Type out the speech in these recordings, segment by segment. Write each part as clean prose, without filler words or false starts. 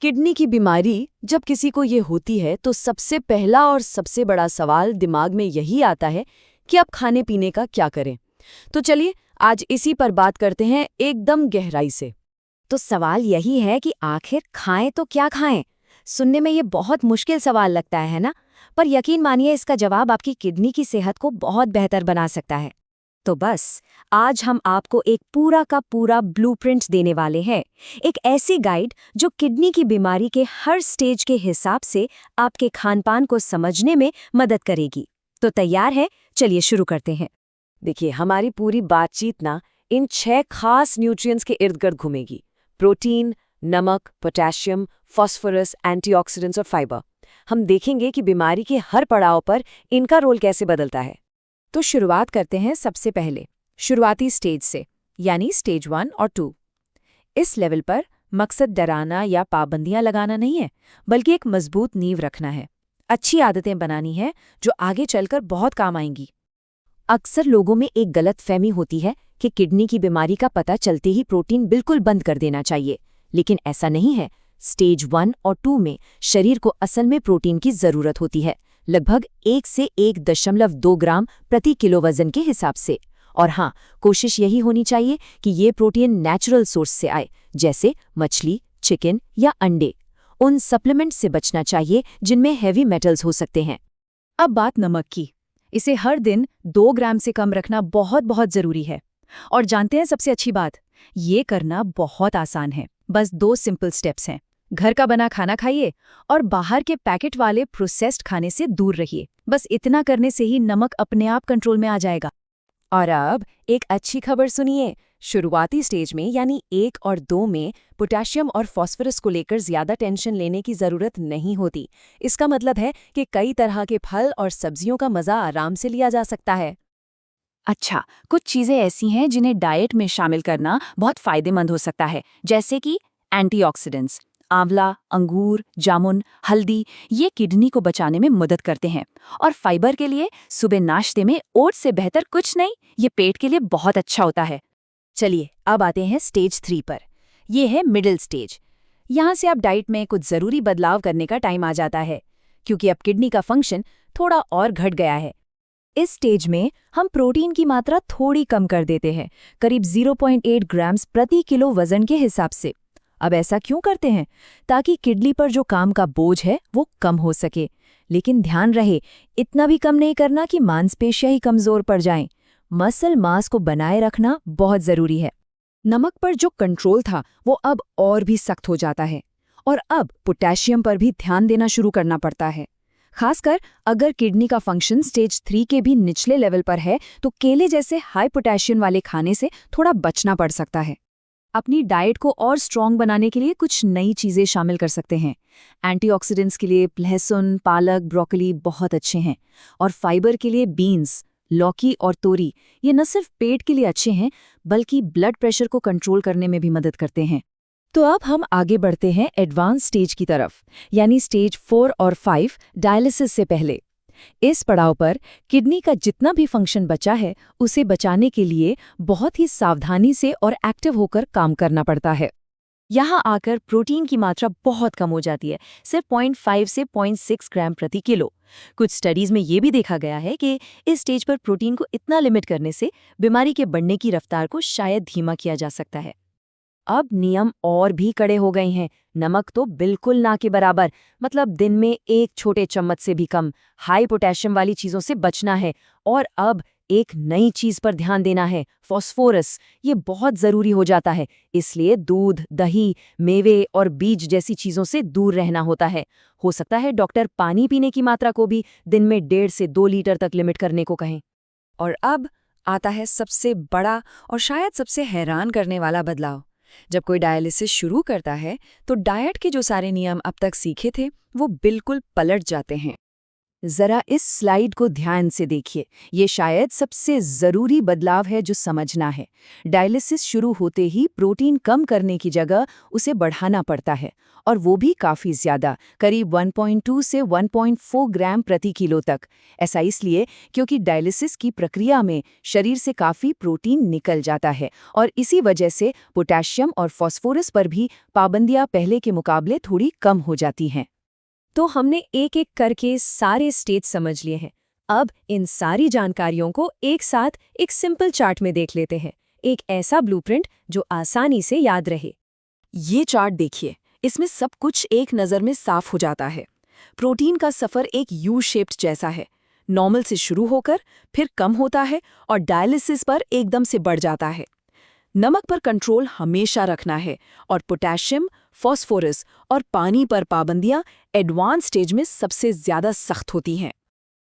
Kidney की बीमारी जब किसी को ये होती है तो सबसे पहला और सबसे बड़ा सवाल दिमाग में यही आता है कि अब खाने पीने का क्या करें। तो चलिए आज इसी पर बात करते हैं एकदम गहराई से। तो सवाल यही है कि आखिर खाएं तो क्या खाएं। सुनने में ये बहुत मुश्किल सवाल लगता है ना? पर यकीन मानिए इसका जवाब आपकी किडनी की सेहत को बहुत बेहतर बना सकता है। तो बस आज हम आपको एक पूरा का पूरा ब्लूप्रिंट देने वाले हैं। एक ऐसी गाइड जो किडनी की बीमारी के हर स्टेज के हिसाब से आपके खानपान को समझने में मदद करेगी। तो तैयार है? चलिए शुरू करते हैं। देखिए हमारी पूरी बातचीत ना इन 6 खास न्यूट्रिएंट्स के इर्द गिर्द घूमेगी। प्रोटीन, नमक, पोटेशियम, फास्फोरस, एंटीऑक्सीडेंट्स और फाइबर। हम देखेंगे कि बीमारी के हर पड़ाव पर इनका रोल कैसे बदलता है। तो शुरुआत करते हैं सबसे पहले शुरुआती स्टेज से, यानी स्टेज 1 और 2। इस लेवल पर मकसद डराना या पाबंदियां लगाना नहीं है, बल्कि एक मजबूत नींव रखना है। अच्छी आदतें बनानी है जो आगे चलकर बहुत काम आएंगी। अक्सर लोगों में एक गलतफहमी होती है कि किडनी की बीमारी का पता चलते ही प्रोटीन बिल्कुल बंद कर देना चाहिए, लेकिन ऐसा नहीं है। स्टेज 1 और 2 में शरीर को असल में प्रोटीन की जरूरत होती है, लगभग 1 से 1.2 ग्राम प्रति किलो वजन के हिसाब से। और हाँ, कोशिश यही होनी चाहिए कि ये प्रोटीन नेचुरल सोर्स से आए, जैसे मछली, चिकन या अंडे। उन सप्लीमेंट से बचना चाहिए जिनमें हैवी मेटल्स हो सकते हैं। अब बात नमक की। इसे हर दिन 2 ग्राम से कम रखना बहुत बहुत जरूरी है। और जानते हैं सबसे अच्छी बात, ये करना बहुत आसान है। बस 2 सिंपल स्टेप्स हैं। घर का बना खाना खाइए और बाहर के पैकेट वाले प्रोसेस्ड खाने से दूर रहिए। बस इतना करने से ही नमक अपने आप कंट्रोल में आ जाएगा। और अब एक अच्छी खबर सुनिए। शुरुआती स्टेज में यानी 1 और 2 में पोटेशियम और फास्फोरस को लेकर ज्यादा टेंशन लेने की जरूरत नहीं होती। इसका मतलब है कि कई तरह के फल और सब्जियों का मजा आराम से लिया जा सकता है। अच्छा, कुछ चीजें ऐसी हैं जिन्हें डाइट में शामिल करना बहुत फायदेमंद हो सकता है, जैसे कि एंटीऑक्सीडेंट्स। आंवला, अंगूर, जामुन, हल्दी ये किडनी को बचाने में मदद करते हैं। और फाइबर के लिए सुबह नाश्ते में ओट्स से बेहतर कुछ नहीं, ये पेट के लिए बहुत अच्छा होता है। चलिए अब आते हैं स्टेज 3 पर। ये है मिडिल स्टेज। यहाँ से अब डाइट में कुछ जरूरी बदलाव करने का टाइम आ जाता है, क्योंकि अब किडनी का फंक्शन थोड़ा और घट गया है। इस स्टेज में हम प्रोटीन की मात्रा थोड़ी कम कर देते हैं, करीब 0.8 ग्राम्स प्रति किलो वजन के हिसाब से। अब ऐसा क्यों करते हैं? ताकि किडनी पर जो काम का बोझ है वो कम हो सके। लेकिन ध्यान रहे, इतना भी कम नहीं करना कि मांसपेशियां ही कमजोर पड़ जाएं। मसल मास को बनाए रखना बहुत जरूरी है। नमक पर जो कंट्रोल था वो अब और भी सख्त हो जाता है। और अब पोटेशियम पर भी ध्यान देना शुरू करना पड़ता है। खासकर अगर किडनी का फंक्शन स्टेज 3 के भी निचले लेवल पर है तो केले जैसे हाई पोटेशियम वाले खाने से थोड़ा बचना पड़ सकता है। अपनी डाइट को और स्ट्रॉन्ग बनाने के लिए कुछ नई चीज़ें शामिल कर सकते हैं। एंटीऑक्सीडेंट्स के लिए लहसुन, पालक, ब्रोकली बहुत अच्छे हैं। और फाइबर के लिए बीन्स, लौकी और तोरी ये न सिर्फ पेट के लिए अच्छे हैं, बल्कि ब्लड प्रेशर को कंट्रोल करने में भी मदद करते हैं। तो अब हम आगे बढ़ते हैं एडवांस स्टेज की तरफ, यानी स्टेज 4 और 5 डायलिसिस से पहले। इस पड़ाव पर किडनी का जितना भी फंक्शन बचा है उसे बचाने के लिए बहुत ही सावधानी से और एक्टिव होकर काम करना पड़ता है। यहाँ आकर प्रोटीन की मात्रा बहुत कम हो जाती है, सिर्फ 0.5 से 0.6 ग्राम प्रति किलो। कुछ स्टडीज में ये भी देखा गया है कि इस स्टेज पर प्रोटीन को इतना लिमिट करने से बीमारी के बढ़ने की रफ्तार को शायद धीमा किया जा सकता है। अब नियम और भी कड़े हो गए हैं। नमक तो बिल्कुल ना के बराबर, मतलब दिन में 1 छोटे चम्मच से भी कम। हाई पोटेशियम वाली चीजों से बचना है। और अब एक नई चीज पर ध्यान देना है, फास्फोरस। ये बहुत जरूरी हो जाता है, इसलिए दूध, दही, मेवे और बीज जैसी चीजों से दूर रहना होता है। हो सकता है डॉक्टर पानी पीने की मात्रा को भी दिन में 1.5 से 2 लीटर तक लिमिट करने को कहें। और अब आता है सबसे बड़ा और शायद सबसे हैरान करने वाला बदलाव। जब कोई डायलिसिस शुरू करता है तो डाइट के जो सारे नियम अब तक सीखे थे वो बिल्कुल पलट जाते हैं। जरा इस स्लाइड को ध्यान से देखिए। ये शायद सबसे जरूरी बदलाव है जो समझना है। डायलिसिस शुरू होते ही प्रोटीन कम करने की जगह उसे बढ़ाना पड़ता है, और वो भी काफ़ी ज़्यादा, करीब 1.2 से 1.4 ग्राम प्रति किलो तक। ऐसा इसलिए क्योंकि डायलिसिस की प्रक्रिया में शरीर से काफ़ी प्रोटीन निकल जाता है, और इसी वजह से पोटेशियम और फास्फोरस पर भी पाबंदियां पहले के मुकाबले थोड़ी कम हो जाती हैं। तो हमने एक एक करके सारे स्टेज समझ लिए हैं। अब इन सारी जानकारियों को एक साथ एक सिंपल चार्ट में देख लेते हैं, एक ऐसा ब्लूप्रिंट जो आसानी से याद रहे। ये चार्ट देखिए, इसमें सब कुछ एक नज़र में साफ हो जाता है। प्रोटीन का सफ़र एक यू शेप्ड जैसा है। नॉर्मल से शुरू होकर फिर कम होता है और डायलिसिस पर एकदम से बढ़ जाता है। नमक पर कंट्रोल हमेशा रखना है, और पोटेशियम, फास्फोरस और पानी पर पाबंदियां एडवांस स्टेज में सबसे ज़्यादा सख्त होती हैं।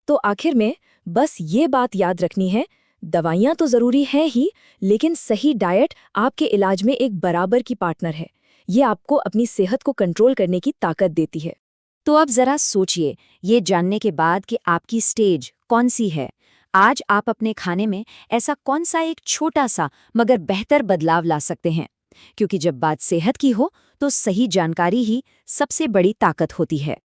तो आखिर में बस ये बात याद रखनी है, दवाइयाँ तो ज़रूरी हैं ही, लेकिन सही डाइट आपके इलाज में एक बराबर की पार्टनर है। ये आपको अपनी सेहत को कंट्रोल करने की ताकत देती है। तो अब जरा सोचिए, ये जानने के बाद कि आपकी स्टेज कौन सी है, आज आप अपने खाने में ऐसा कौन सा एक छोटा सा मगर बेहतर बदलाव ला सकते हैं। क्योंकि जब बात सेहत की हो तो सही जानकारी ही सबसे बड़ी ताकत होती है।